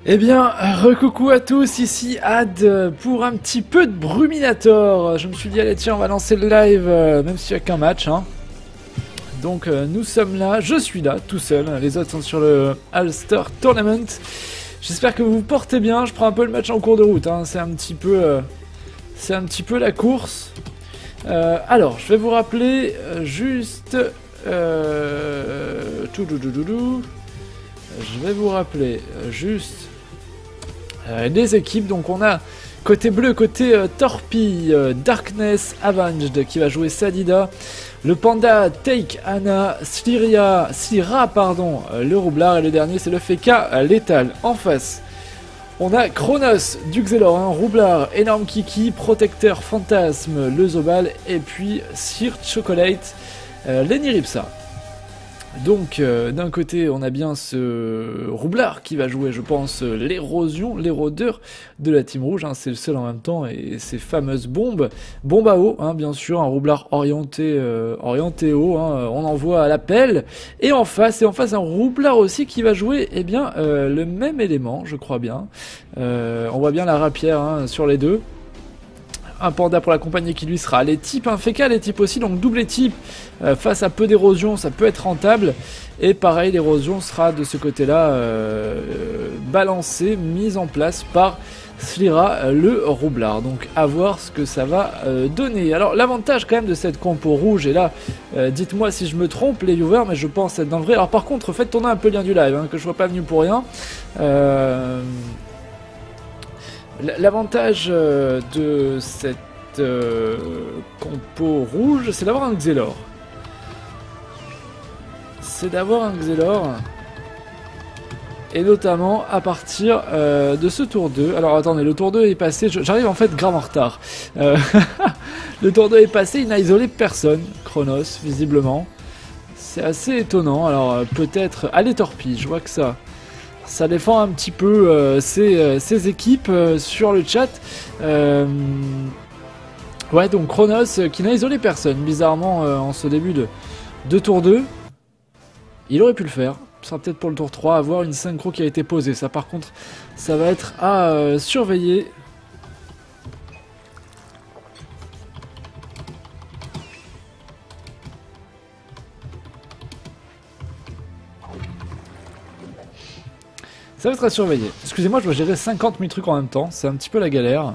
Eh bien, recoucou à tous, ici Ad pour un petit peu de Bruminator. Je me suis dit, allez tiens, on va lancer le live, même s'il n'y a qu'un match. Hein. Donc nous sommes là, je suis là, tout seul. Les autres sont sur le All-Star Tournament. J'espère que vous vous portez bien, je prends un peu le match en cours de route. Hein. C'est un petit peu la course. Alors, je vais vous rappeler juste... Je vais vous rappeler juste les équipes. Donc on a côté bleu, côté Torpille, Darkness Avenged qui va jouer Sadida, le Panda Take Anna, Slira le Roublard, et le dernier c'est le Feka Létal. En face on a Chronos, Duxelor, Roublard, Énorme Kiki, Protecteur Fantasme, le Zobal, et puis Sir Chocolate, Lenny Ripsa. Donc d'un côté on a bien ce Roublard qui va jouer, je pense, l'érodeur de la team rouge, hein, c'est le seul en même temps, et ces fameuses bombes à eau, hein, bien sûr, un Roublard orienté haut, hein, on envoie à l'appel, et en face un Roublard aussi qui va jouer le même élément, je crois bien, on voit bien la rapière, hein, sur les deux. Un panda pour l'accompagner qui lui sera les types, un Feka les types aussi, donc double type face à peu d'érosion, ça peut être rentable. Et pareil, l'érosion sera de ce côté-là balancée, mise en place par Slira le Roublard. Donc à voir ce que ça va donner. Alors l'avantage quand même de cette compo rouge, et là dites-moi si je me trompe les viewers, mais je pense être dans le vrai. Alors par contre faites tourner un peu le lien du live, hein, que je sois pas venu pour rien. L'avantage de cette compo rouge, c'est d'avoir un Xelor. Et notamment à partir de ce tour 2. Alors attendez, le tour 2 est passé, j'arrive en fait grave en retard. Le tour 2 est passé, il n'a isolé personne, Chronos, visiblement. C'est assez étonnant, alors peut-être... Allez Torpille, je vois que ça défend un petit peu ces équipes sur le chat. Ouais, donc Chronos qui n'a isolé personne, bizarrement, en ce début de tour 2. Il aurait pu le faire. Ce sera peut-être pour le tour 3, avoir une synchro qui a été posée. Ça, par contre, ça va être à surveiller. Ça va être à surveiller. Excusez-moi, je dois gérer 50 000 trucs en même temps. C'est un petit peu la galère.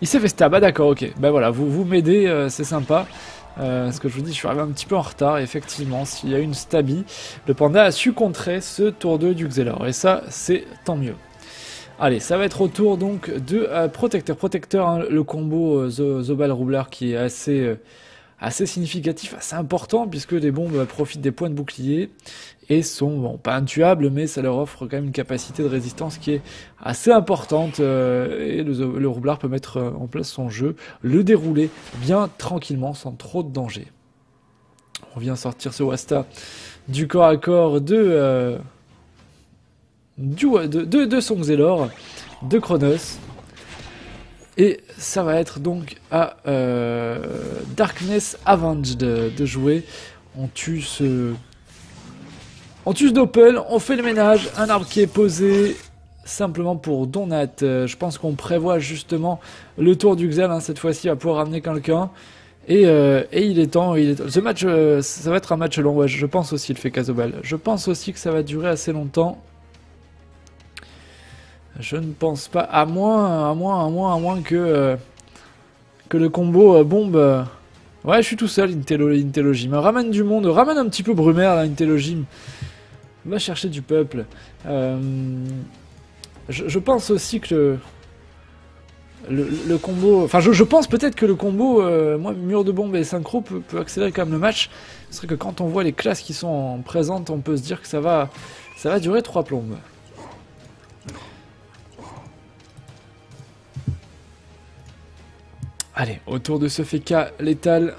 Il s'est fait stab. Ah d'accord, ok. Ben voilà, vous m'aidez, c'est sympa. Ce que je vous dis, je suis arrivé un petit peu en retard. Effectivement, s'il y a eu une stabie, le panda a su contrer ce tour 2 du Xelor. Et ça, c'est tant mieux. Allez, ça va être au tour donc de Protecteur, hein, le combo Zobal Roublard qui est assez significatif, assez important, puisque les bombes profitent des points de bouclier et sont, bon, pas intuables, mais ça leur offre quand même une capacité de résistance qui est assez importante, et le Roublard peut mettre en place son jeu, le dérouler bien tranquillement, sans trop de danger. On vient sortir ce Wasta du corps à corps de son Xelor, de Chronos. Et ça va être donc à Darkness Avenged de jouer. On tue ce Doppel, on fait le ménage, un arbre qui est posé simplement pour Donat. Je pense qu'on prévoit justement le tour du Xel, hein, cette fois-ci, à pouvoir ramener quelqu'un. Et il est temps. Ce match, ça va être un match long, ouais, je pense aussi, le fait Kazobal. Je pense aussi que ça va durer assez longtemps. Je ne pense pas, à moins que le combo bombe... Ouais, je suis tout seul, Intellogym. Ramène du monde, ramène un petit peu Brumaire, là, Intellogym. Va chercher du peuple. Je pense aussi que le combo... Enfin, je pense peut-être que le combo, moi, mur de bombe et synchro peut accélérer quand même le match. C'est vrai que quand on voit les classes qui sont présentes, on peut se dire que ça va durer 3 plombes. Allez, autour de ce Feka létal,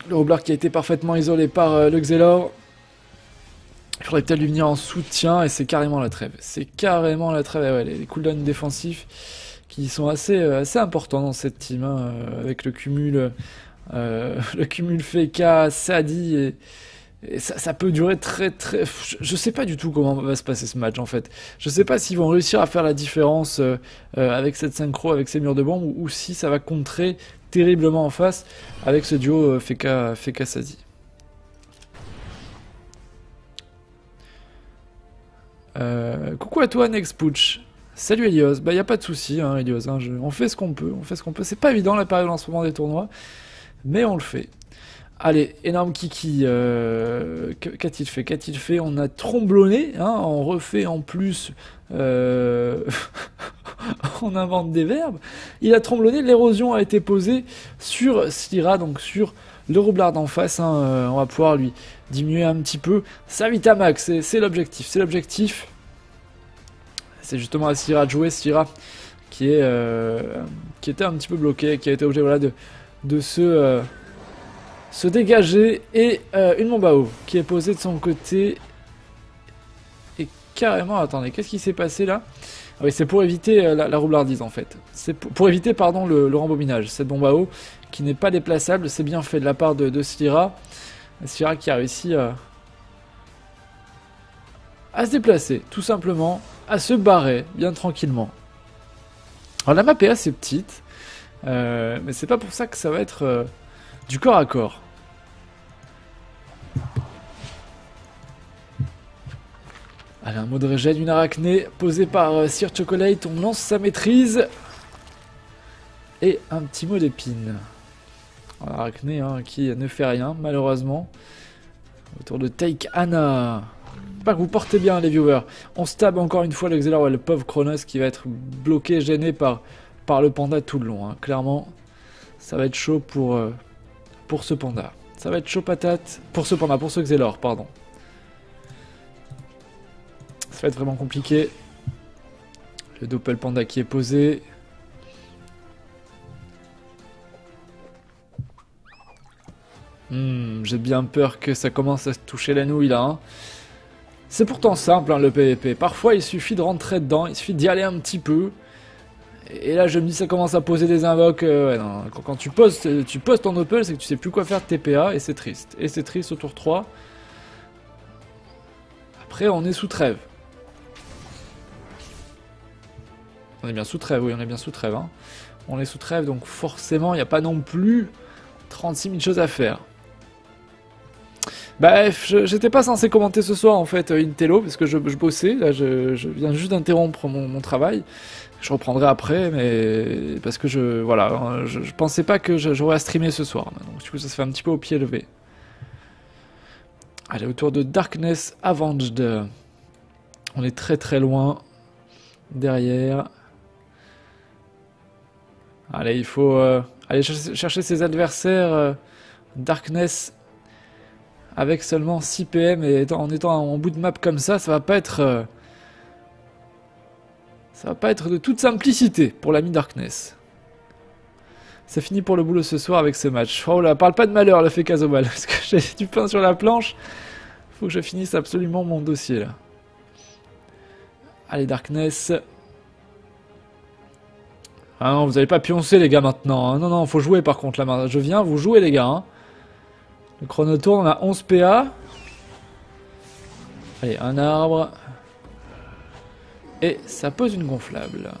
le Roublard qui a été parfaitement isolé par le Xelor. Il faudrait peut-être lui venir en soutien, et c'est carrément la trêve. C'est carrément la trêve, ouais, les cooldowns défensifs qui sont assez importants dans cette team, hein, avec le cumul Feka, Sadi Et ça peut durer très très... Je sais pas du tout comment va se passer ce match en fait. Je sais pas s'ils vont réussir à faire la différence avec cette synchro, avec ces murs de bombe, ou si ça va contrer terriblement en face avec ce duo Feka Sazi. Coucou à toi Next Pooch. Salut Elios. Bah y a pas de souci hein, Elios. Hein, on fait ce qu'on peut. On fait ce qu'on peut. C'est pas évident la période en ce moment des tournois, mais on le fait. Allez, énorme kiki, qu'a-t-il fait? Qu'a-t-il fait? On a tromblonné, hein, on refait en plus, on invente des verbes. Il a tromblonné, l'érosion a été posée sur Slira, donc sur le roublard d'en face, hein, on va pouvoir lui diminuer un petit peu sa Vitamax, c'est l'objectif, c'est l'objectif. C'est justement à Slira de jouer, Slira qui était un petit peu bloqué, qui a été obligé voilà, de se dégager, et une bombe à eau qui est posée de son côté, et carrément, attendez, qu'est-ce qui s'est passé là? Ah oui, c'est pour éviter la roublardise en fait, c'est pour éviter pardon le rembobinage, cette bombe à eau qui n'est pas déplaçable, c'est bien fait de la part de Slira, Slira qui a réussi à se déplacer, tout simplement, à se barrer, bien tranquillement. Alors la map est assez petite, mais c'est pas pour ça que ça va être... du corps à corps. Allez, un mot de rejet d'une arachné posé par Sir Chocolate. On lance sa maîtrise. Et un petit mot d'épine. Arachné hein, qui ne fait rien, malheureusement. Autour de Take Anna. Pas que vous portez bien, les viewers. On stab encore une fois le Xelor, ouais, le pauvre Chronos qui va être bloqué, gêné par le panda tout le long. Hein. Clairement, ça va être chaud pour ce panda. Ça va être chaud patate pour ce panda, pour ce Xelor, pardon. Ça va être vraiment compliqué. Le doppel panda qui est posé. J'ai bien peur que ça commence à se toucher la nouille là. Hein. C'est pourtant simple hein, le PvP. Parfois il suffit de rentrer dedans, il suffit d'y aller un petit peu. Et là je me dis ça commence à poser des invoques. Ouais, non. Quand tu poses ton Opel, c'est que tu sais plus quoi faire de TPA et c'est triste. Et c'est triste au tour 3. Après on est sous trêve. On est bien sous trêve, oui on est bien sous trêve. Hein. On est sous trêve donc forcément il n'y a pas non plus 36 000 choses à faire. Bref, j'étais pas censé commenter ce soir en fait Intello parce que je bossais, là je viens juste d'interrompre mon travail. Je reprendrai après, mais parce que je pensais pas que j'aurais à streamer ce soir. Donc du coup ça se fait un petit peu au pied levé. Allez, autour de Darkness Avenged. On est très très loin. Derrière. Allez, il faut aller chercher ses adversaires. Darkness avec seulement 6 PM et en étant en bout de map comme ça, ça va pas être de toute simplicité pour l'ami Darkness. C'est fini pour le boulot ce soir avec ce match. Oh là, parle pas de malheur, le fait Kazobal, parce que j'ai du pain sur la planche. Faut que je finisse absolument mon dossier là. Allez Darkness. Ah non, vous allez pas pioncer les gars maintenant. Hein. Non, non, faut jouer par contre là. Je viens, vous jouez les gars. Hein. Le chronotour, on a 11 PA. Allez, un arbre. Et ça pose une gonflable.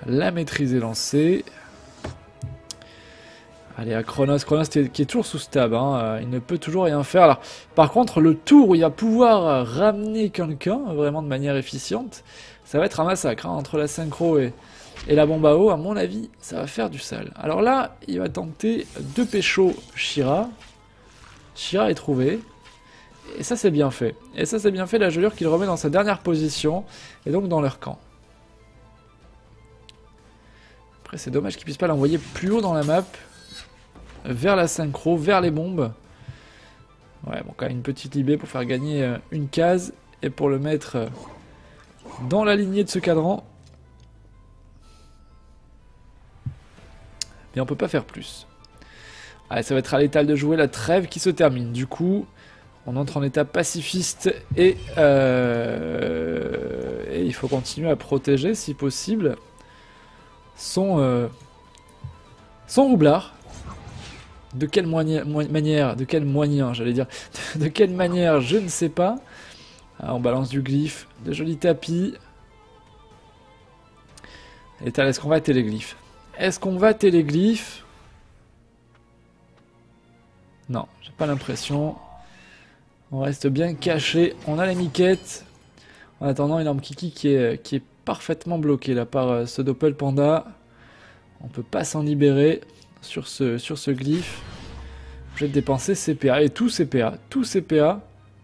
La maîtrise est lancée. Allez, à Chronos qui est toujours sous stab. Hein. Il ne peut toujours rien faire. Alors, par contre, le tour où il va pouvoir ramener quelqu'un, vraiment de manière efficiente, ça va être un massacre. Hein, entre la synchro et la bombe à eau, à mon avis, ça va faire du sale. Alors là, il va tenter de pécho Shira. Shira est trouvé. Et ça, c'est bien fait. Et ça, c'est bien fait, la gelure qu'il remet dans sa dernière position. Et donc dans leur camp. Après, c'est dommage qu'ils puissent pas l'envoyer plus haut dans la map. Vers la synchro, vers les bombes. Ouais, bon, quand même une petite libé pour faire gagner une case. Et pour le mettre dans la lignée de ce cadran. Mais on peut pas faire plus. Allez, ça va être à l'étal de jouer la trêve qui se termine. Du coup, on entre en état pacifiste et il faut continuer à protéger, si possible, son roublard. De quelle manière, de quel moyen, j'allais dire, de quelle manière, je ne sais pas. Ah, on balance du glyphe, de jolis tapis. Et est-ce qu'on va téléglyphe? Est-ce qu'on va téléglyphe? Non, j'ai pas l'impression. On reste bien caché. On a la miquette. En attendant, énorme Kiki qui est parfaitement bloqué là par ce Doppel Panda. On peut pas s'en libérer sur ce glyphe. Je vais dépenser CPA et tout CPA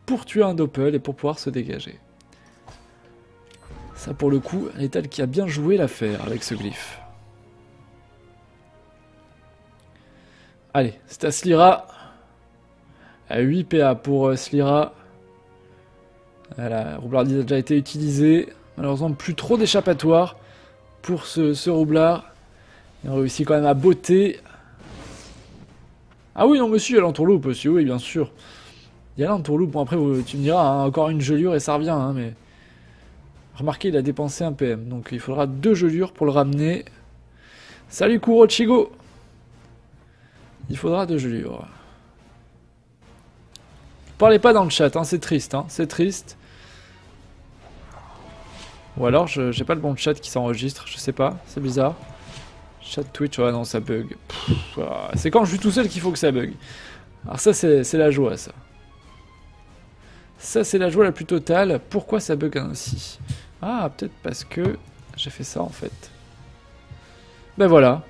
pour tuer un Doppel et pour pouvoir se dégager. Ça pour le coup, Lethal qui a bien joué l'affaire avec ce glyphe. Allez, c'est à Slira. À 8 PA pour Slira. La roublardise a déjà été utilisée. Malheureusement, plus trop d'échappatoire pour ce roublard. Et on réussit quand même à botter. Ah oui, non, monsieur, il y a l'entourloupe aussi, oui, bien sûr. Il y a l'entourloupe. Bon, après, tu me diras, hein, encore une gelure et ça revient, hein, mais... Remarquez, il a dépensé un PM, donc il faudra 2 gelures pour le ramener. Salut Kurochigo. Il faudra 2 gelures. Parlez pas dans le chat, hein, c'est triste, hein, c'est triste. Ou alors, j'ai pas le bon chat qui s'enregistre, je sais pas, c'est bizarre. Chat Twitch, ouais non, ça bug. C'est quand je suis tout seul qu'il faut que ça bug. Alors ça, c'est la joie, ça. Ça, c'est la joie la plus totale. Pourquoi ça bug ainsi? Ah, peut-être parce que j'ai fait ça, en fait. Ben voilà.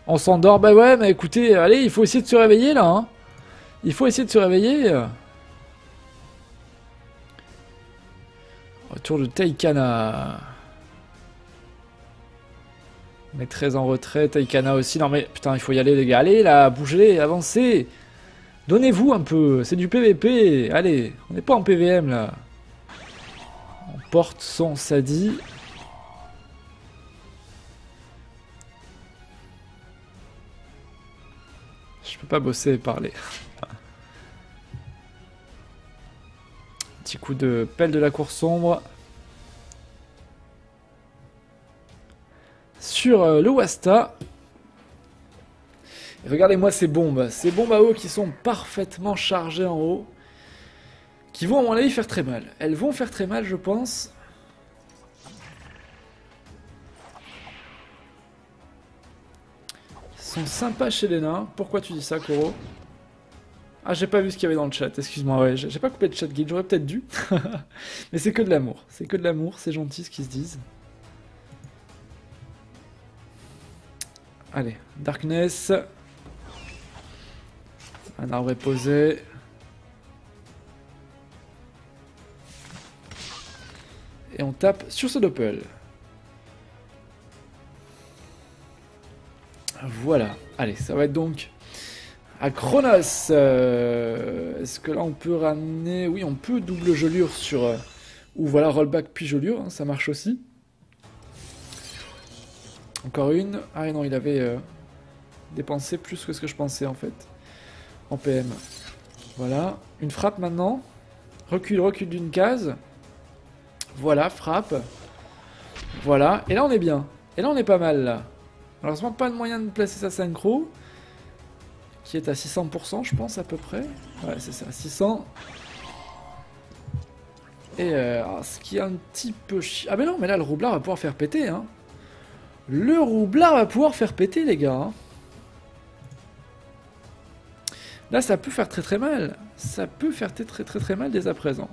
On s'endort. Ben ouais, mais écoutez, allez, il faut essayer de se réveiller, là. Hein. Il faut essayer de se réveiller. Retour de Taikana. On est très en retrait. Taikana aussi. Non, mais putain, il faut y aller, les gars. Allez, là, bougez, avancez. Donnez-vous un peu. C'est du PVP. Allez, on n'est pas en PVM, là. On porte son Sadi. Je peux pas bosser et parler. Petit coup de pelle de la cour sombre. Sur le Wasta. Regardez-moi ces bombes à eau qui sont parfaitement chargées en haut. Qui vont à mon avis faire très mal. Elles vont faire très mal, je pense. Ils sont sympas chez les nains. Pourquoi tu dis ça, Koro? Ah, j'ai pas vu ce qu'il y avait dans le chat, excuse-moi, ouais, j'ai pas coupé de chat guide, j'aurais peut-être dû. Mais c'est que de l'amour, c'est gentil ce qu'ils se disent. Allez, Darkness. Un arbre est posé. Et on tape sur ce Doppel. Voilà, allez, ça va être donc... à Chronos. Est-ce que là on peut ramener... Oui, on peut double gelure sur... ou voilà, rollback puis gelure, hein, ça marche aussi. Encore une. Ah non, il avait dépensé plus que ce que je pensais en fait. En PM. Voilà. Une frappe maintenant. Recule d'une case. Voilà, frappe. Voilà. Et là on est bien. Et là on est pas mal là. Malheureusement pas de moyen de placer sa synchro. Qui est à 600% je pense à peu près. Ouais c'est ça, 600. Et ce qui est un petit peu chiant. Ah mais non mais là le roublard va pouvoir faire péter hein. Le roublard va pouvoir faire péter les gars hein. Là ça peut faire très mal. Ça peut faire très mal dès à présent.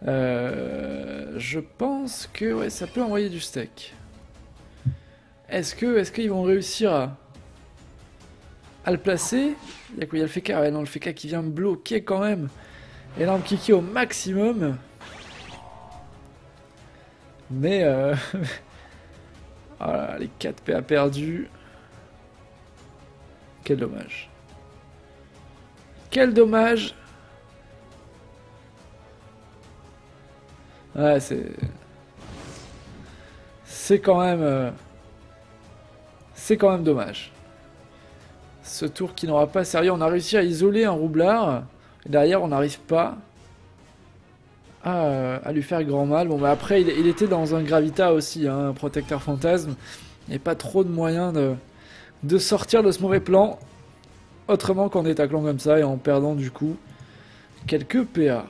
Je pense que ouais, ça peut envoyer du steak. Est-ce qu'ils vont réussir à le placer? Il y a quoi? Il y a le FK, ouais, non, le FK qui vient bloquer quand même. Énorme Kiki au maximum. Mais voilà, les 4 PA perdus. Quel dommage. Quel dommage. Ouais, c'est quand même... c'est quand même dommage. Ce tour qui n'aura pas servi. On a réussi à isoler un roublard. Et derrière, on n'arrive pas à lui faire grand mal. Bon, bah après, il était dans un Gravita aussi, hein, un protecteur fantasme. Il n'y avait pas trop de moyens de sortir de ce mauvais plan, autrement qu'en détaclant comme ça et en perdant du coup quelques PA.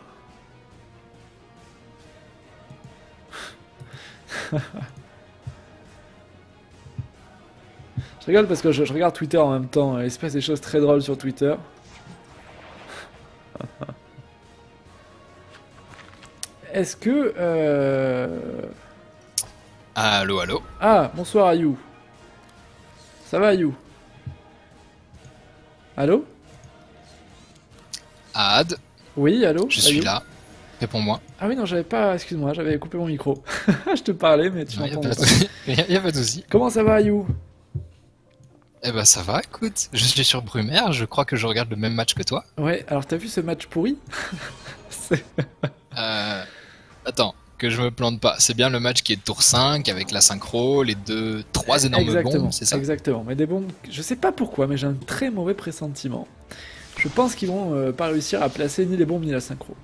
Je rigole parce que je regarde Twitter en même temps, il se passe des choses très drôles sur Twitter. Est-ce que... Allô, allô. Ah, bonsoir Ayou. Ça va Ayou? Allô? Ad, Oui, allô? je suis Ayou? là. Réponds-moi. Ah oui, non, j'avais pas... Excuse-moi, j'avais coupé mon micro. Je te parlais, mais tu Non, y a m'entendais pas pas. de souci. Y a pas de souci. Comment ça va Ayou? Eh ben ça va, écoute. Je suis sur Brumaire, je crois que je regarde le même match que toi. Ouais, alors t'as vu ce match pourri? C'est- Attends, que je me plante pas. C'est bien le match qui est de tour 5 avec la synchro, les trois énormes Exactement, bombes, c'est ça? exactement. Mais des bombes, je sais pas pourquoi, mais j'ai un très mauvais pressentiment. Je pense qu'ils vont pas réussir à placer ni les bombes ni la synchro.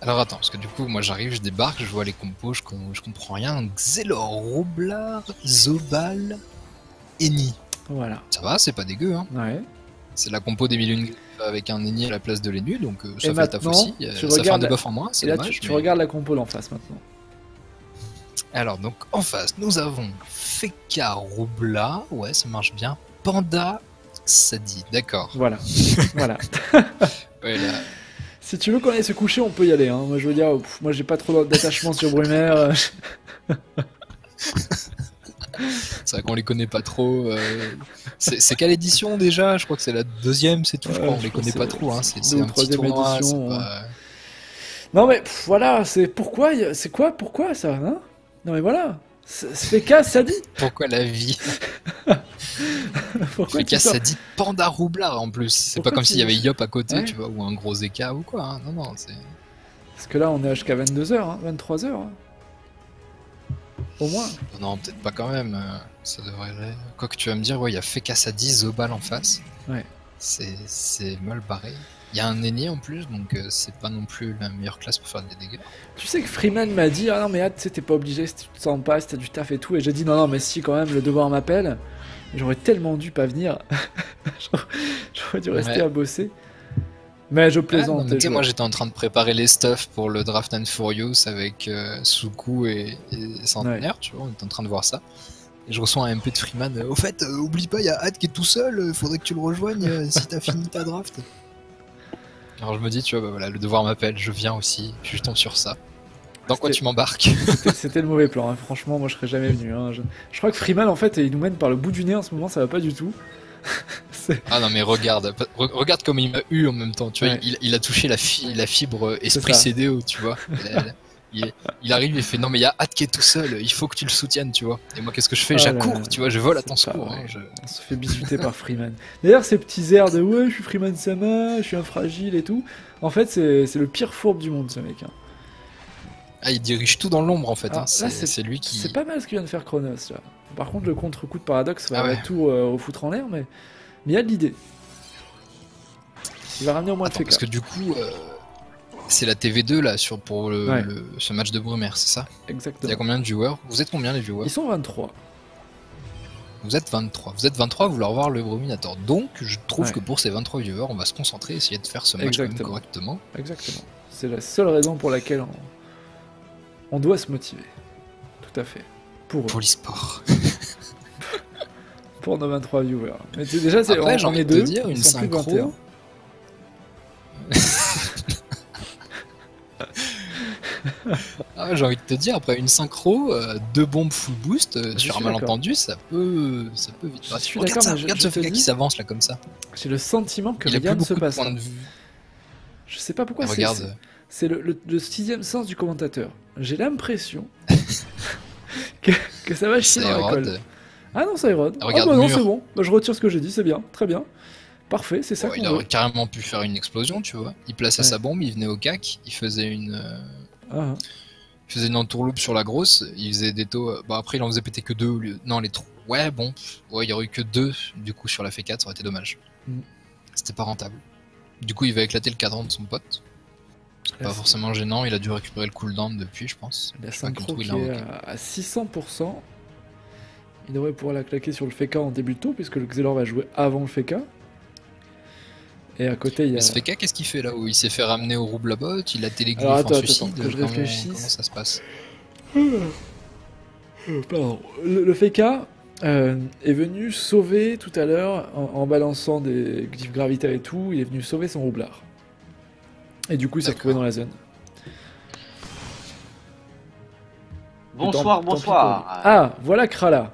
Alors attends, parce que du coup, moi j'arrive, je débarque, je vois les compos, je comprends rien. Donc Xelor, Roublard, Zobal, Eni. Voilà. Ça va, c'est pas dégueu, hein. Ouais. C'est la compo des Milune avec un Eni à la place de l'Enu, donc ça Et fait le taf maintenant, aussi. tu Ça fait un regardes debuff en moins, c'est Et là, dommage. tu mais- regardes la compo en face maintenant. Alors, donc en face, nous avons Feka Roubla, ouais, ça marche bien. Panda Sadi, d'accord. Voilà. Voilà. Ouais, là, Si tu veux qu'on aille se coucher, on peut y aller. Hein. Moi, je veux dire, moi, j'ai pas trop d'attachement sur Brumaire. c'est vrai qu'on les connaît pas trop. C'est quelle édition déjà? Je crois que c'est la deuxième, c'est tout. Je crois, Ouais, on je les crois connaît que pas c'est trop. Hein. C'est deux ou un petit troisième tournoi. édition, c'est pas- Non, mais voilà, c'est pourquoi. C'est quoi? Pourquoi ça hein? Non, mais voilà. Feka, ça dit. Pourquoi la vie? Pourquoi tu Feka sors Sadi, Panda Roubla en plus. C'est Pourquoi pas comme tu- s'il y avait Yop à côté, Ouais. tu vois, ou un gros Eka ou quoi. Hein. Non, non, c'est. Parce que là, on est jusqu'à 22h, hein, 23h. Hein. Au moins. Non, peut-être pas quand même. Ça devrait. Quoi que tu vas me dire, ouais, il y a Feka Sadi, Zobal en face. Ouais. C'est mal barré. Il y a un aîné en plus, donc c'est pas non plus la meilleure classe pour faire des dégâts. Tu sais que Freeman m'a dit ah non mais tu sais t'es pas obligé si tu te sens pas si t'as du taf et tout et j'ai dit non mais si quand même le devoir m'appelle. J'aurais tellement dû pas venir. J'aurais dû rester Ouais. à bosser. Mais je Ah, non, plaisante. mais tu sais, je- moi j'étais en train de préparer les stuffs pour le Draft and Furious avec Suku et Centenaire, tu vois, on était en train de voir ça. Et je reçois un MP de Freeman. Au fait, oublie pas, il y a Had qui est tout seul, faudrait que tu le rejoignes si t'as fini ta draft. Alors je me dis, tu vois, bah voilà, le devoir m'appelle, je viens aussi, puis je tombe sur ça. Dans quoi C'était- tu m'embarques? C'était le mauvais plan. Hein. Franchement moi je serais jamais venu. Hein. Je crois que Freeman en fait il nous mène par le bout du nez en ce moment ça va pas du tout. C'est- Ah non mais regarde, regarde comme il m'a eu en même temps, tu vois, Ouais. il a touché la fibre esprit ça. CDO, tu vois. Il arrive, il fait non mais il y a Had qui est tout seul, il faut que tu le soutiennes, tu vois. Et moi qu'est-ce que je fais? Ah là J'accours, là, tu vois, je vole à ton c'est pas secours. vrai. Hein, On se fait bisuter par Freeman. D'ailleurs, ces petits airs de ouais, je suis Freeman Sama, je suis un fragile et tout. En fait, c'est le pire fourbe du monde, ce mec. Hein. Ah, il dirige tout dans l'ombre en fait, Ah, hein. là, C'est lui qui... C'est pas mal ce qu'il vient de faire Chronos. Là. Par contre, le contre-coup de Paradox va Ah ouais. tout au foutre en l'air, mais il y a de l'idée. Il va ramener au moins de Attends, FK. parce que du coup, c'est la TV2 là pour Ouais. ce match de Brumaire, c'est ça? Il y a Exactement. combien de viewers? Vous êtes combien les viewers? Ils sont 23. Vous êtes 23. Vous êtes 23 à vouloir voir le Bruminator. Donc, je trouve Ouais. que pour ces 23 viewers, on va se concentrer, essayer de faire ce match quand même Exactement. correctement. Exactement. C'est la seule raison pour laquelle on doit se motiver. Tout à fait. Pour eux. Pour l'e-sport. Pour nos 23 viewers. Mais déjà, Après, j'ai on envie est de te deux. dire, ils une sont plus de synchro. 21. Ah, j'ai envie de te dire, après une synchro, deux bombes full boost, Je sur un suis malentendu, ça peut vite Je passer. suis Regarde d'accord, ça, mais regarde je ce te gars dis- qui s'avance là comme ça. J'ai le sentiment que Il a rien plus ne se beaucoup de passe. points Là. de vue. Je sais pas pourquoi c'est. Regarde, C'est le sixième sens du commentateur. J'ai l'impression que ça va chier ça dans la colle. érode. Ah non, ça érode. Ah, regarde, bah non, mur. c'est bon. Bah, je retire ce que j'ai dit, c'est bien. Très bien. Parfait, c'est ça Oh, il qu'on aurait veut. carrément pu faire une explosion, tu vois. Il plaçait Ouais. sa bombe, il venait au cac, il faisait une Ah, entourloupe sur la grosse, il faisait des taux. Bah après, il en faisait péter que deux au lieu. Non, les trois. Ouais, bon. Ouais, il y aurait eu que deux du coup sur la F4, ça aurait été dommage. Mm. C'était pas rentable. Du coup, il va éclater le cadran de son pote. Parce Pas forcément gênant, il a dû récupérer le cooldown depuis, je pense. La Je sais pas quel synchro trou qui il a est invoqué. à 600%. Il devrait pouvoir la claquer sur le Feka en début de tour, puisque le Xelor va jouer avant le Feka. Et à côté, il y a... Mais ce Feka, qu'est-ce qu'il fait là où il s'est fait ramener au Roublabot, il a télégliffe Alors, en attends, suicide, que je réfléchisse. comment ça se passe? Pardon. Le Feka est venu sauver tout à l'heure, en balançant des glyphes gravitaires et tout, il est venu sauver son roublard. Et du coup, il s'est retrouvé dans la zone. Bonsoir, Tant pis pour lui. bonsoir. Ah, voilà Krala.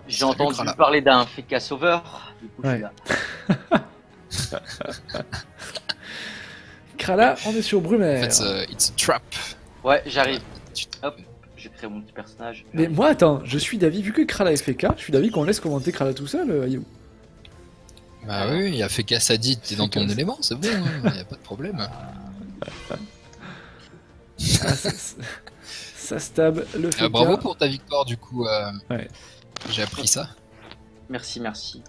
J'ai Salut, entendu Krala. parler d'un Feka sauveur. Du coup, je Ouais. suis là. Krala, on est sur En Brumaire. fait, it's a trap. Ouais, j'arrive. Tu- Hop, j'ai créé mon petit personnage. Mais moi, attends, je suis d'avis, vu que Krala est FK, je suis d'avis qu'on laisse commenter Krala tout seul, Ayou. Bah oui, il a Feka Sadid, t'es dans ton Feka. élément, c'est bon, hein, y a pas de problème. Ah, ça stab le FK. Bravo pour ta victoire du coup, Ouais. j'ai appris ça. Merci, merci.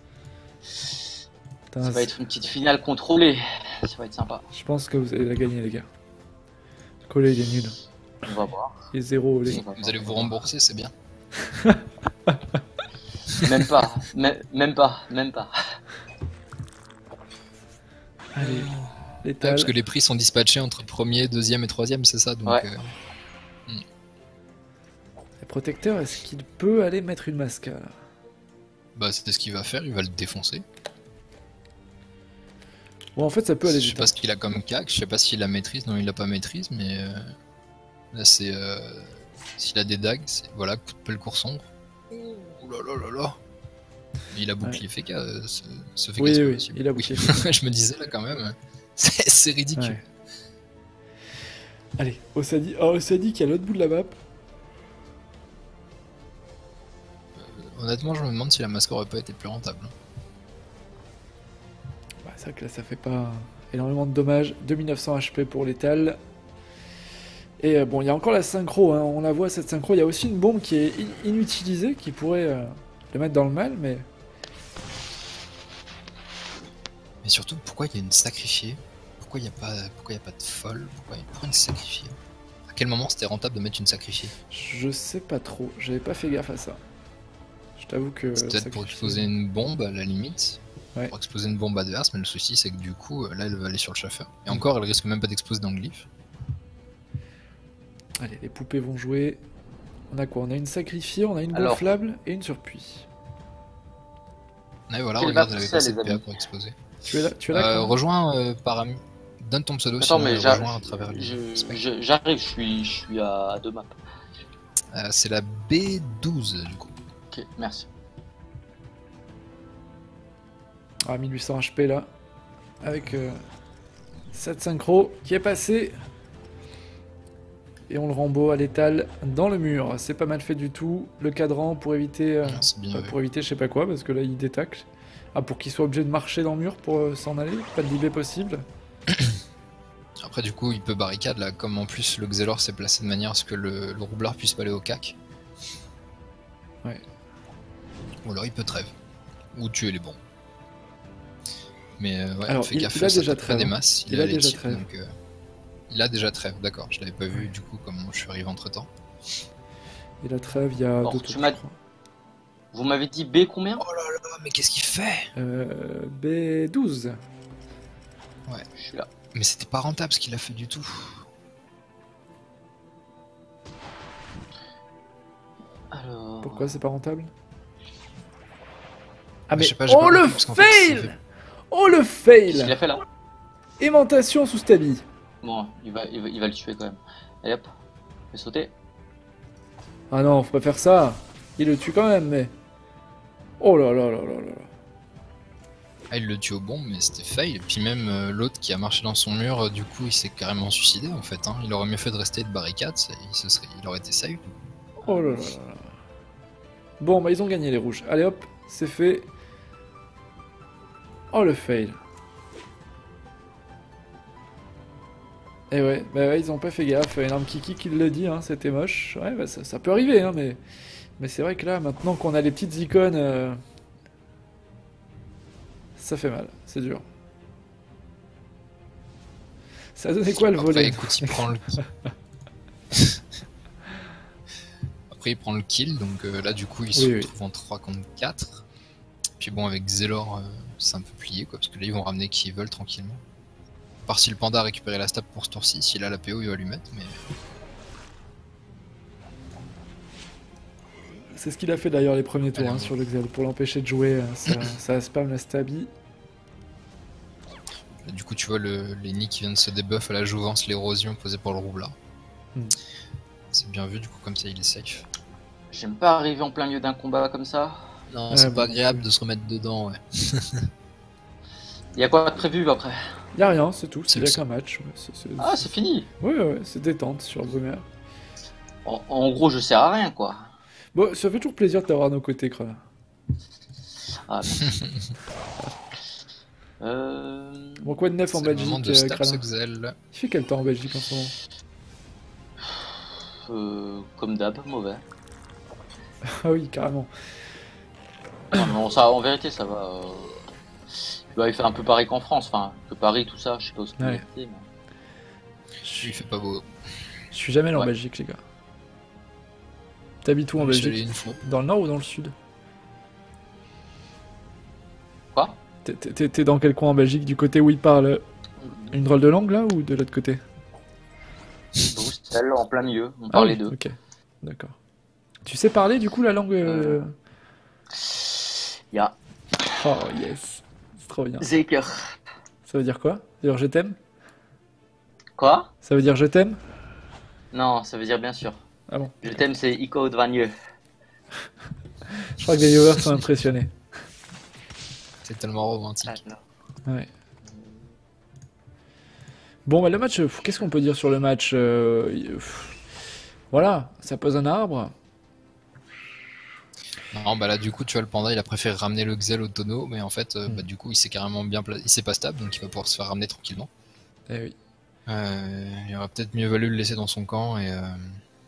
Putain, Ça va être une petite finale contrôlée. Ça va être sympa. je pense que vous allez la gagner, les gars. Collet, il est nul. On va voir. Il est 0 les... Vous allez vous rembourser, c'est bien. Même pas, même pas. Allez, Ouais, létal. parce que les prix sont dispatchés entre premier, deuxième et troisième, c'est ça, donc... Ouais. Le protecteur, est-ce qu'il peut aller mettre une masca là? Bah c'est ce qu'il va faire, il va le défoncer. Bon, en fait, ça peut aller Je sais vite. pas ce qu'il a comme cac, je sais pas s'il la maîtrise, non il a pas maîtrise, mais là c'est... s'il a des dagues, c'est... Voilà, coup de pelle courson. Oh là là là là. Il a bouclier Feka, ce Feka Oui, c'est pas oui, possible. il a bouclier Je me disais là quand même, c'est ridicule. Ouais. Allez, Osadi. Oh, Osadi qui est à l'autre bout de la map. Honnêtement, je me demande si la masque aurait pas été plus rentable. Bah, c'est vrai que là, ça fait pas énormément de dommages. 2900 HP pour l'étal. Et bon, il y a encore la synchro, hein. On la voit cette synchro. Il y a aussi une bombe qui est inutilisée, qui pourrait le mettre dans le mal, mais... Mais surtout, pourquoi il y a une sacrifiée? Pourquoi il n'y a pas de folle? Pourquoi une sacrifiée? À quel moment c'était rentable de mettre une sacrifiée? Je sais pas trop. J'avais pas fait gaffe à ça. Je t'avoue que... C'est peut-être pour sacrifier- exploser une bombe à la limite. Ouais. Pour exploser une bombe adverse, mais le souci c'est que du coup, là elle va aller sur le chauffeur. Et encore, elle risque même pas d'exploser dans le glyphe. Allez, les poupées vont jouer. On a quoi? On a une sacrifiée, on a une Alors. gonflable et une surpuis. Et voilà, Quelle regarde, map elle avait c'est, pas les cette PA amis pour exploser. Tu es là Clara Rejoins par ami. Donne ton pseudo, Attends, sinon mais rejoins à travers le spec. j'arrive, je suis à 2 maps. C'est la B12 du coup. Ok, merci. Ah, 1800 HP là. Avec cette synchro qui est passée. Et on le rembo à l'étal dans le mur. C'est pas mal fait du tout. Le cadran pour éviter... Ah, c'est bien vu. pour éviter je sais pas quoi, parce que là il détacle. Ah, pour qu'il soit obligé de marcher dans le mur pour s'en aller. Pas de libé possible. Après du coup il peut barricade là, comme en plus le Xelor s'est placé de manière à ce que le roublard puisse pas aller au cac. Ouais. Ou alors il peut trêve. Ou tuer les bons. Mais ouais, Alors, fait il gaffe, a ça déjà tape pas trêve, des hein. masses, Il a les déjà types, trêve. donc, il a déjà trêve, d'accord, je l'avais pas vu du coup comme je suis arrivé entre temps. Et la trêve, il y a Bon, 2 tu tours, m'as- je crois. Vous m'avez dit B combien? Oh là là, mais qu'est-ce qu'il fait? B12. Je suis là. Mais c'était pas rentable ce qu'il a fait du tout. Alors... Pourquoi c'est pas rentable? Ah Mais mais... je sais pas, j'ai Oh pas le compris, parce qu'en fait, ça fail! fait- Oh le Qu'est-ce qu'il fail! a fait là? Aimantation sous stabi. Bon, il va le tuer quand même. Allez hop, je vais sauter. Ah non, faut pas faire ça. Il le tue quand même, mais... Oh là là là là là là. Ah, il le tue au bon, mais c'était fail. Et puis même l'autre qui a marché dans son mur, du coup il s'est carrément suicidé en fait. Hein. Il aurait mieux fait de rester et de barricade, il aurait été safe. Oh là là là là. Bon, bah ils ont gagné les rouges. Allez hop, c'est fait. Oh le fail. Et ouais, bah ouais, ils ont pas fait gaffe. Énorme Kiki qui le dit, hein, c'était moche. Ouais, bah ça peut arriver, hein, mais c'est vrai que là, maintenant qu'on a les petites icônes, ça fait mal, c'est dur. Ça a donné quoi le Après, volet? écoute, il prend le... Après, il prend le kill, donc là, du coup, il se Oui, oui. retrouve en 3 contre 4. Puis bon, avec Zélor, c'est un peu plié, quoi, parce que là, ils vont ramener qui ils veulent tranquillement. À part si le panda a récupéré la stab pour ce tour-ci, s'il a la PO, il va lui mettre, mais... C'est ce qu'il a fait d'ailleurs les premiers tours Allez, hein, bon. sur le Xel. Pour l'empêcher de jouer, ça spam la stabi. Là, du coup, tu vois les nids qui viennent se debuff à la jouvence, l'érosion posée par le roublard. Hmm. C'est bien vu, du coup, comme ça, il est safe. J'aime pas arriver en plein milieu d'un combat comme ça. Non, Ouais, c'est bon, pas agréable de se remettre dedans, ouais. Il y a quoi de prévu après? Y'a rien, c'est tout, c'est C'est bien le qu'un match. Ouais, Ah, c'est fini. ouais, c'est détente sur Brumaire. En gros, je sers à rien, quoi. Bon, ça fait toujours plaisir de t'avoir à nos côtés, Creux. Ah, merci. Bon, quoi de neuf en C'est le moment Belgique, de stab Kralin? ce Xel. Il fait quel temps en Belgique en ce moment? Comme d'hab, mauvais. Ah oui, carrément. Non, non, ça, en vérité, ça va. Bah, il fait un peu pareil qu'en France, enfin, que Paris, tout ça, je sais pas où c'est. Ouais. Mais... Il fait pas beau. Je suis jamais allé en Ouais. Belgique, les gars. T'habites où en Je suis allé Belgique? une fois. Dans le nord ou dans le sud? Quoi? T'es dans quel coin en Belgique? Du côté où ils parlent une drôle de langue là ou de l'autre côté? Bruxelles, en plein milieu, on parle les deux. Ok, d'accord. Tu sais parler du coup la langue Ya, Oh yes, c'est trop bien. zeker. Ça veut dire quoi? Ça veut dire je t'aime? Quoi? Ça veut dire je t'aime? Non, ça veut dire bien sûr. Ah bon? Je t'aime, c'est Ico Dvanieux. Je crois que les viewers sont impressionnés. C'est tellement romantique. Ouais. Bon, bah le match, qu'est-ce qu'on peut dire sur le match? Voilà, ça pose un arbre. Non, bah là, du coup, tu vois, le panda, il a préféré ramener le Xel au tonneau, mais en fait, bah, du coup, il s'est carrément bien placé. Il s'est pas stable, donc il va pouvoir se faire ramener tranquillement. Eh oui. Il aurait peut-être mieux valu le laisser dans son camp, et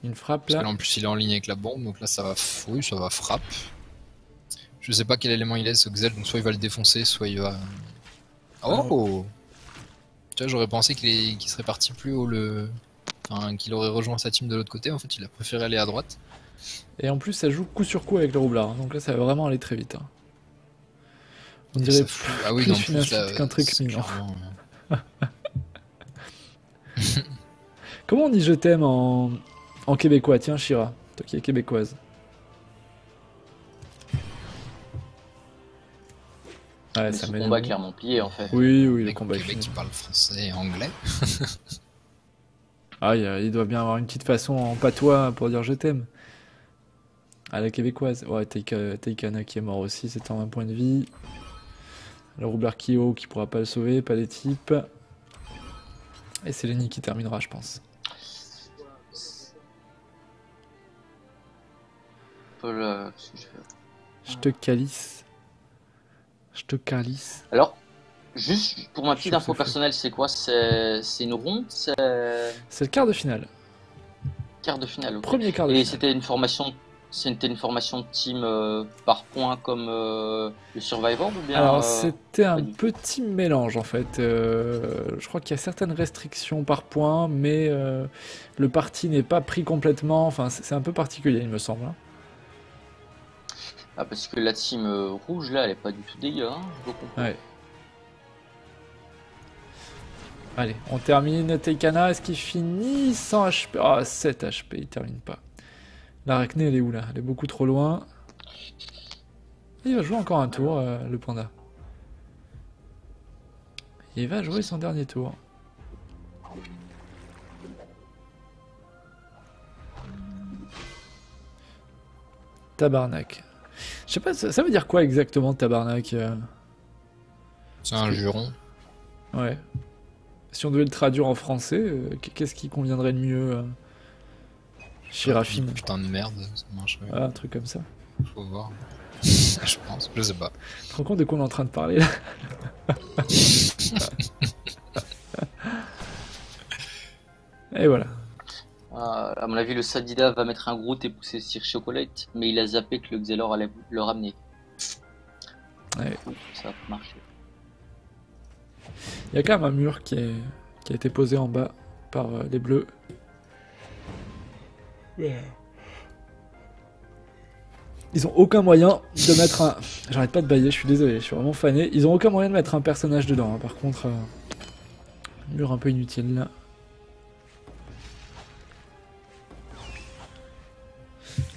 Une frappe parce que là. là, en plus, il est en ligne avec la bombe, donc là, ça va, oui, ça va frappe. Je sais pas quel élément il est, ce Xel, donc soit il va le défoncer, soit il va. Oh! Tu vois, j'aurais pensé qu'il serait parti plus haut Enfin, qu'il aurait rejoint sa team de l'autre côté, en fait, il a préféré aller à droite. Et en plus, ça joue coup sur coup avec le roublard. Donc là, ça va vraiment aller très vite. Hein. On Et dirait ça fout- Ah oui, plus non, une plus insulte là, qu'un trick c'est mignon. clairement, Comment on dit je t'aime en québécois? Tiens, Shira, toi qui es québécoise. Ouais, Mais ça ce m'énerve. combat est clairement plié en fait. Oui, oui, le Mec au combat est Québec fini. qui parle français et anglais. Ah, il doit bien avoir une petite façon en patois pour dire je t'aime. À la québécoise. Ouais, Taikana qui est mort aussi, c'était en un point de vie. Le roublard Kyo qui pourra pas le sauver, pas les types. Et c'est Lenny qui terminera, je pense. Qu'est-ce que je fais? Je te calisse. Je te calisse. Alors, juste pour ma petite Je trouve info que c'est personnelle, c'est quoi? C'est une ronde? C'est C'est le quart de finale. quart de finale, ok. Premier quart de Et finale. c'était une formation de team par points comme le Survivor ou bien Alors c'était un pas du tout. petit mélange en fait. Je crois qu'il y a certaines restrictions par point, mais le parti n'est pas pris complètement. Enfin, c'est un peu particulier, il me semble. Hein. Ah, parce que la team rouge là, elle est pas du tout dégueu, hein, je comprends. Ouais. Allez, on termine. Teikana, est-ce qu'il finit sans HP? Ah, 7 HP, il termine pas. L'arachné, elle est où là? Elle est beaucoup trop loin. Il va jouer encore un tour, le panda. Il va jouer son dernier tour. Tabarnak. Je sais pas, ça veut dire quoi exactement tabarnak? C'est un juron. Ouais. Si on devait le traduire en français, qu'est-ce qui conviendrait le mieux? Shirafim. Putain de merde, ça marche. Ouais. Ah, un truc comme ça. Faut voir. Je pense, je sais pas. Tu te rends compte de quoi on est en train de parler là? Et voilà. À mon avis, le Sadida va mettre un Groot et pousser Sir Chocolate, mais il a zappé que le Xelor allait le ramener. Ouais. Ça va marcher. Il y a quand même un mur qui qui a été posé en bas par les bleus. Ils ont aucun moyen de mettre un... J'arrête pas de bailler, je suis désolé, je suis vraiment fané. Ils ont aucun moyen de mettre un personnage dedans, hein. Par contre, mur un peu inutile là.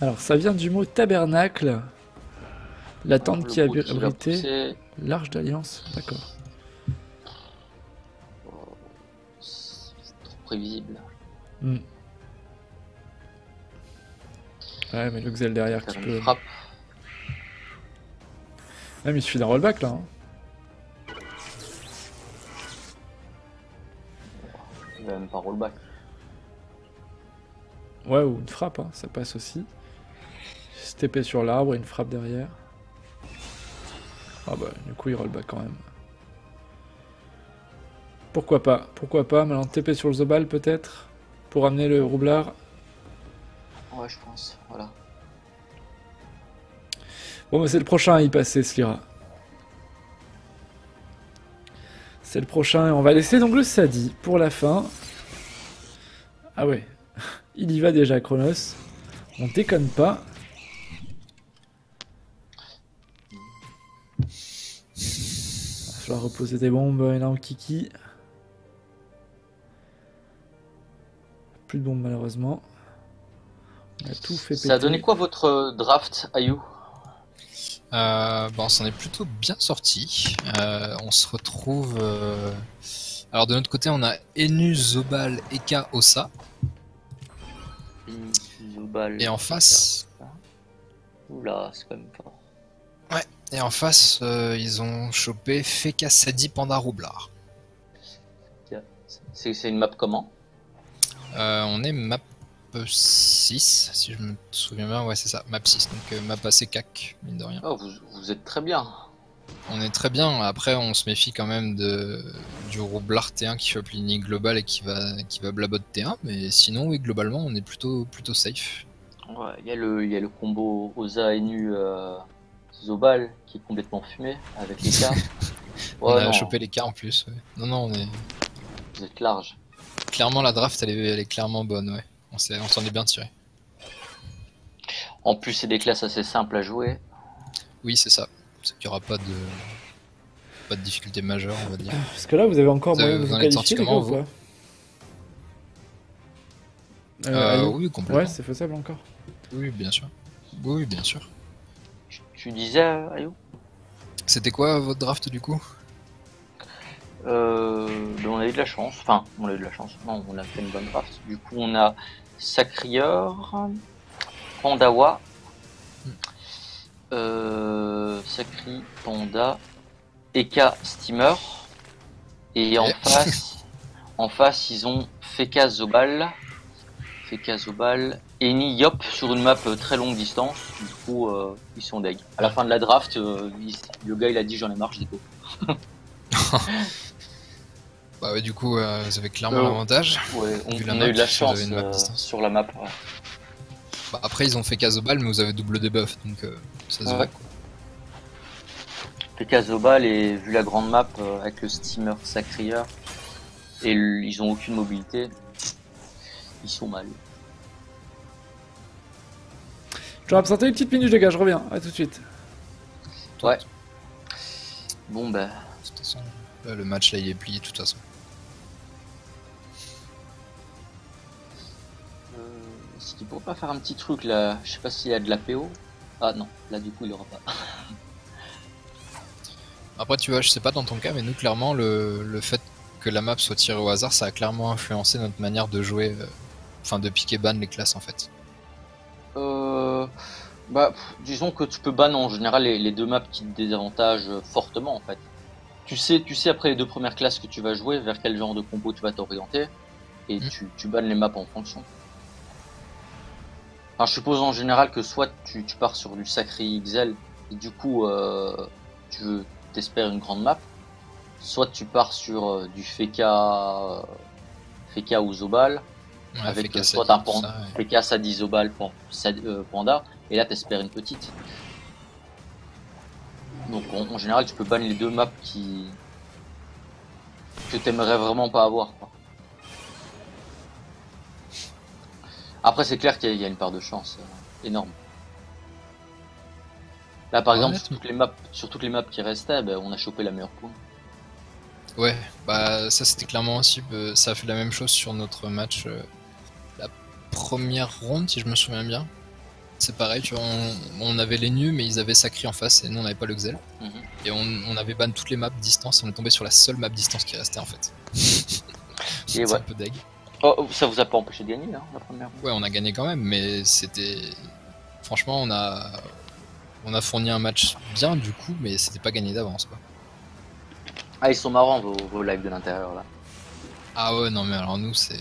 Alors ça vient du mot tabernacle. La tente qui a abrité l'Arche d'Alliance, d'accord. C'est trop prévisible. Ouais, mais le Xel derrière qui peut... Frappe. Ouais, mais il suffit d'un rollback là. Hein. Il va même pas rollback. Ouais, ou une frappe, hein, ça passe aussi. TP sur l'arbre et une frappe derrière. Ah bah, du coup, il rollback quand même. Pourquoi pas? Pourquoi pas? Maintenant, TP sur le Zobal peut-être? Pour amener le roublard. Ouais, je pense, voilà. Bon, bah c'est le prochain à y passer, Slira. C'est le prochain, et on va laisser donc le Sadi pour la fin. Ah ouais, il y va déjà, Chronos. On déconne pas. Il va falloir reposer des bombes là en kiki. Plus de bombes malheureusement. On a tout fait péter. Ça a donné quoi votre draft, Ayu? Bon, on s'en est plutôt bien sorti. On se retrouve. Alors, de notre côté, on a Enu, Zobal, Eka, Ossa. Zobal. Et en face. Oula, c'est quand même fort. Ouais, et en face, ils ont chopé Feka, Sadi, Panda, Roublard. C'est une map comment? On est map 6, si je me souviens bien, ouais c'est ça, map 6, donc map assez cac, mine de rien. Oh, vous êtes très bien. On est très bien, après on se méfie quand même du roublard T1 qui fait ligne globale et qui va blabot T1, mais sinon oui, globalement on est plutôt safe. Ouais, il y a le combo Oza Enu Zobal qui est complètement fumé avec les cas. On a chopé les cas en plus, ouais. Non, Vous êtes large. Clairement la draft elle est clairement bonne, ouais. On s'en est bien tiré. En plus, c'est des classes assez simples à jouer. Oui, c'est ça. C'est qu'il n'y aura pas de difficulté majeure, on va dire. Parce que là, vous avez encore moyen de vous qualifier, les gars, ou pas Oui, complètement. Ouais, c'est faisable encore. Oui, bien sûr. Oui, bien sûr. Tu disais, Ayo? C'était quoi votre draft du coup? On a eu de la chance, enfin on a eu de la chance, non on a fait une bonne draft. Du coup on a Sacrieur, Pandawa, Sacri, Panda, Eka, Steamer, et en face ils ont Feka Zobal, Eni Yop sur une map très longue distance. Du coup ils sont deg. À la fin de la draft, le gars il a dit j'en ai marre, je déco. Bah ouais, du coup, vous avez clairement l'avantage. Ouais, on a eu de la chance sur la map. Ouais. Bah, après, ils ont fait Kazobal, mais vous avez double debuff, donc ça se voit. Fait Kazobal, et vu la grande map avec le steamer Sacrieur, et ils ont aucune mobilité, ils sont mal. Je vais absenter une petite minute, les gars, je reviens, à tout de suite. Ouais. Bon, bah. De toute façon, là, le match, là, il est plié, de toute façon. Est-ce qu'il pourrait pas faire un petit truc là? Je sais pas s'il y a de la PO. Ah non, là du coup il aura pas. Après tu vois, je sais pas dans ton cas, mais nous clairement le fait que la map soit tirée au hasard, ça a clairement influencé notre manière de jouer, enfin de piquer ban les classes en fait. Bah disons que tu peux ban en général les deux maps qui te désavantagent fortement en fait. Tu sais après les deux premières classes que tu vas jouer, vers quel genre de combo tu vas t'orienter, et tu bannes les maps en fonction. Enfin, je suppose en général que soit tu pars sur du Sacré XL et du coup tu t'espères une grande map, soit tu pars sur du Feka ou Zobal, Ouais, avec Feka, soit Sadi, un Feka, Sadi, Zobal, Panda, et là t'espères une petite. Donc en général tu peux ban les deux maps que t'aimerais vraiment pas avoir, quoi. Après, c'est clair qu'il y a une part de chance énorme. Là, par exemple, sur toutes les maps qui restaient, ben, on a chopé la meilleure poule. Ouais, bah ça c'était clairement aussi, ça a fait la même chose sur notre match, la première ronde si je me souviens bien. C'est pareil, tu vois, on avait les nus mais ils avaient Sacri en face et nous on n'avait pas le Xel. Et on avait ban toutes les maps distance, on est tombé sur la seule map distance qui restait en fait. C'est ouais. un peu deg. Oh, ça vous a pas empêché de gagner là, la première ronde? Ouais, on a gagné quand même, mais c'était... Franchement, on a fourni un match bien du coup, mais c'était pas gagné d'avance quoi. Ah, ils sont marrants vos lives de l'intérieur là. Ah ouais, non mais alors nous c'est...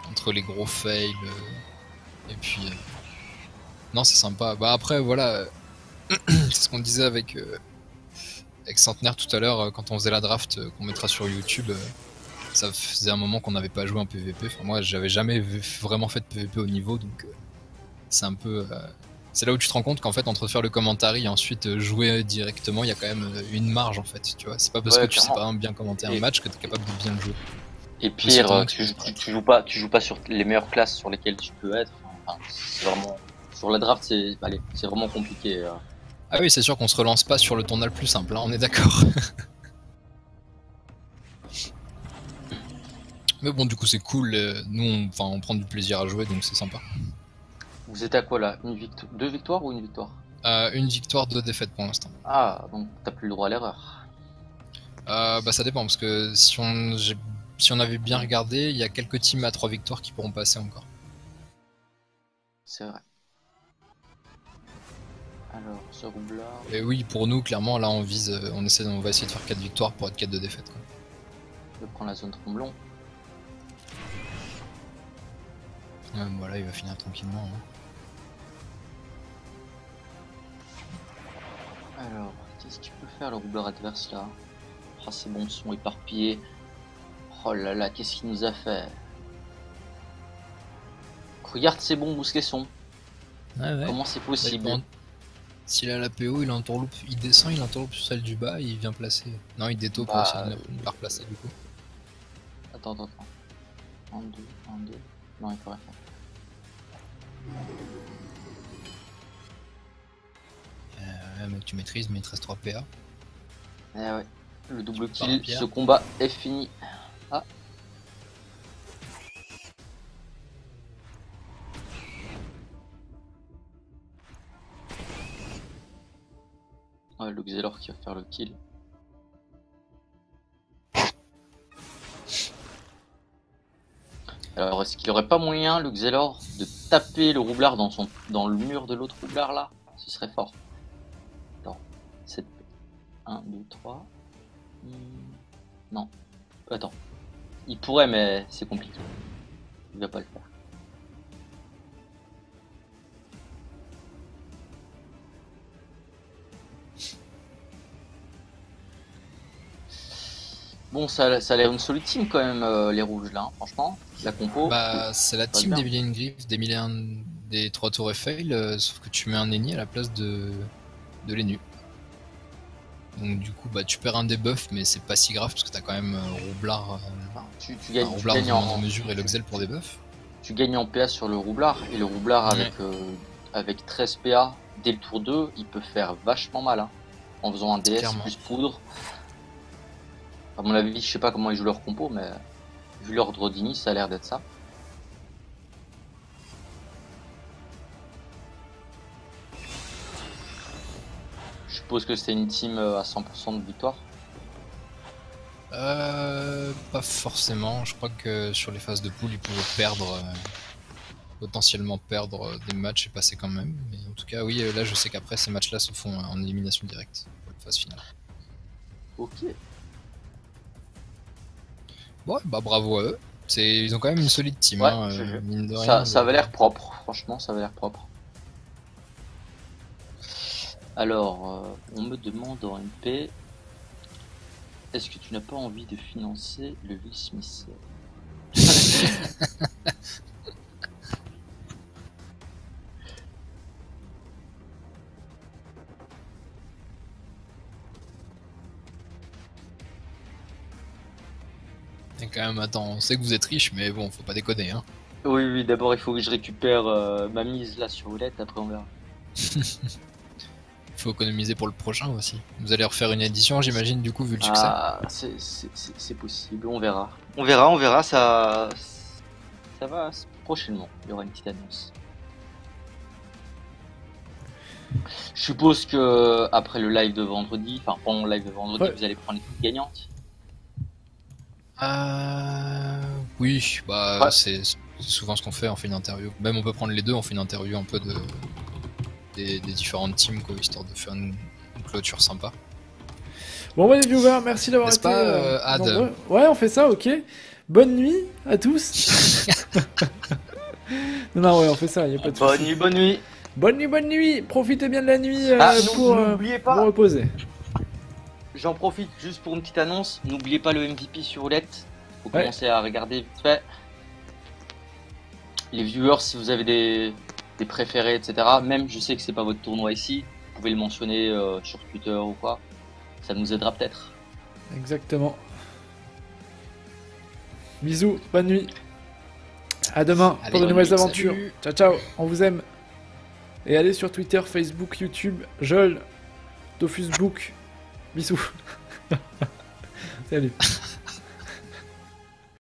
Entre les gros fails, et puis... Non, c'est sympa. Bah après, voilà, c'est ce qu'on disait avec Centenaire tout à l'heure, quand on faisait la draft qu'on mettra sur YouTube. Ça faisait un moment qu'on n'avait pas joué en PVP. Enfin, moi, j'avais jamais vraiment fait de PVP au niveau, donc c'est un peu... C'est là où tu te rends compte qu'en fait, entre faire le commentary et ensuite jouer directement, il y a quand même une marge en fait, tu vois. C'est pas parce que tu sais pas bien commenter un match que tu es capable de bien le jouer. Et pire, tu joues pas sur les meilleures classes sur lesquelles tu peux être. Enfin, c'est vraiment... Sur la draft, c'est vraiment compliqué. Ah oui, c'est sûr qu'on se relance pas sur le tournoi le plus simple, hein, on est d'accord. Mais bon, du coup, c'est cool. Nous, on prend du plaisir à jouer, donc c'est sympa. Vous êtes à quoi là? Deux victoires ou une victoire? Une victoire, 2 défaites pour l'instant. Ah, donc t'as plus le droit à l'erreur. Bah ça dépend, parce que si on avait bien regardé, il y a quelques teams à 3 victoires qui pourront passer encore. C'est vrai. Alors, ce roublard... Et oui, pour nous, clairement, là on vise, on va essayer de faire 4 victoires pour être 4 de défaites. Quoi. Je vais prendre la zone tromblon. Ouais, voilà, il va finir tranquillement. Hein. Alors, qu'est-ce qu'il peut faire le roublard adverse là? Oh, ces bons sont éparpillés. Oh là là, qu'est-ce qu'il nous a fait? Regarde ces bons mousquessons. Ouais. Comment c'est possible? S'il a la PO, il entourloupe, il descend, il entourloupe sur celle du bas, il vient placer. Non, il déto pour essayer de la replacer du coup. Attends. 1, 2, 1, 2. Non, il faut rien faire. Mais tu maîtrises, mais il te reste 3 PA. Eh ouais, le double kill, ce combat est fini. Ah. Ouais, le Xelor qui va faire le kill. Alors, est-ce qu'il aurait pas moyen, le Xelor, de taper le roublard dans le mur de l'autre roublard là? Ce serait fort. Attends, 7... 1, 2, 3... Non. Attends. Il pourrait, mais c'est compliqué. Il va pas le faire. Bon, ça a l'air une solide team quand même, les rouges là, hein, franchement. La compo. Bah, c'est la team des Villain Griff, des 3 tours fail, sauf que tu mets un ennemi à la place de l'ennu. Donc du coup, bah, tu perds un debuff, mais c'est pas si grave parce que t'as quand même roublard. Tu gagnes, roublard dans moindre mesure et le Xel pour debuff. Tu gagnes en PA sur le roublard, et le roublard avec 13 PA dès le tour 2, il peut faire vachement mal. Hein, en faisant un DS plus poudre. À mon avis, je sais pas comment ils jouent leur compo, mais vu l'ordre d'Ini, ça a l'air d'être ça. Je suppose que c'est une team à 100% de victoire. Pas forcément. Je crois que sur les phases de poule, ils pouvaient potentiellement perdre des matchs et passer quand même. Mais en tout cas, oui, là, je sais qu'après, ces matchs-là se font en élimination directe pour la phase finale. Ok. Ouais, bah bravo à eux. Ils ont quand même une solide team. Ouais, hein, mine de rien, ça avait l'air propre. Franchement, ça avait l'air propre. Alors, on me demande en MP, est-ce que tu n'as pas envie de financer le Will Smith? Et quand même, attends, on sait que vous êtes riche, mais bon, faut pas déconner, hein. Oui, d'abord il faut que je récupère ma mise là sur roulette, après on verra. Faut économiser pour le prochain aussi. Vous allez refaire une édition, j'imagine, du coup, vu le succès. Ah, c'est possible, on verra. On verra, ça va prochainement, il y aura une petite annonce. Je suppose que après le live de vendredi, enfin pendant le live de vendredi, Ouais. vous allez prendre l'équipe gagnante. Oui, bah Ouais. c'est souvent ce qu'on fait, on fait une interview. Même on peut prendre les deux, on fait une interview un peu des différentes teams, quoi, histoire de faire une clôture sympa. Bon, les viewers, merci d'avoir N'est-ce été pas, Ad nombreux. Ouais, on fait ça, ok. Bonne nuit à tous. Non, ouais, on fait ça, y a pas de souci. Bonne nuit. Bonne nuit. Profitez bien de la nuit pour n'oubliez pas. vous reposer. J'en profite juste pour une petite annonce. N'oubliez pas le MVP sur roulette. Faut Ouais. commencer à regarder vite fait. Les viewers, si vous avez des préférés, etc. Même, je sais que c'est pas votre tournoi ici. Vous pouvez le mentionner sur Twitter ou quoi. Ça nous aidera peut-être. Exactement. Bisous, bonne nuit. À demain Allez, pour de bonne nouvelles nuit, aventures. salut. Ciao, ciao, on vous aime. Et allez sur Twitter, Facebook, YouTube, Jol, Dofusbook. Bisous. Salut.